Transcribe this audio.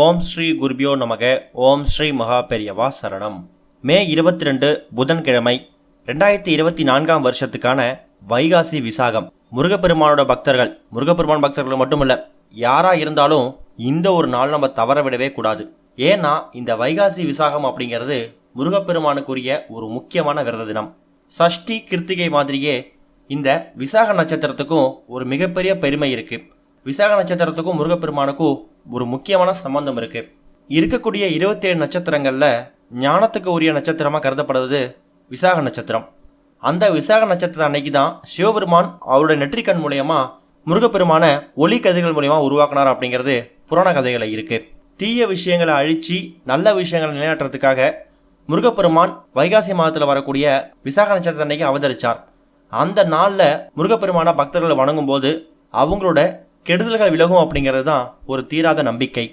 ஓம் ஸ்ரீ குருபியோ நமக. ஓம் ஸ்ரீ மகா பெரியவா சரணம். மே 22 புதன்கிழமை 2024 வருஷத்துக்கான வைகாசி விசாகம். முருகப்பெருமானோட பக்தர்கள், முருகப்பெருமான் பக்தர்கள் மட்டுமல்ல, யாரா இருந்தாலும் இந்த ஒரு நாள் நம்ம தவற விடவே கூடாது. ஏன்னா இந்த வைகாசி விசாகம் அப்படிங்கிறது முருகப்பெருமானுக்குரிய ஒரு முக்கியமான விரத தினம். சஷ்டி கிருத்திகை மாதிரியே இந்த விசாக நட்சத்திரத்துக்கும் ஒரு மிகப்பெரிய பெருமை இருக்கு. விசாக நட்சத்திரத்துக்கும் முருகப்பெருமானுக்கும் ஒரு முக்கியமான சம்பந்தம் இருக்கு. இருக்கக்கூடிய 27 நட்சத்திரங்கள்ல ஞானத்துக்கு உரிய நட்சத்திரமா கருதப்படுவது விசாக நட்சத்திரம். அந்த விசாக நட்சத்திரம் அன்னைக்கு தான் சிவபெருமான் அவருடைய நெற்றிக்கண் மூலியமா முருகப்பெருமான ஒளி கதிர்கள் மூலியமா உருவாக்கினார் அப்படிங்கிறது புராண கதைகளை இருக்கு. தீய விஷயங்களை அழிச்சு நல்ல விஷயங்களை நிலைநாட்டுறதுக்காக முருகப்பெருமான் வைகாசி மாதத்தில் வரக்கூடிய விசாக நட்சத்திரம் அன்னைக்கு அவதரிச்சார். அந்த நாளில் முருகப்பெருமான பக்தர்களை வணங்கும் போது அவங்களோட கெடுதல்கள் விலகும் அப்படிங்கிறது தான் ஒரு தீராத நம்பிக்கை.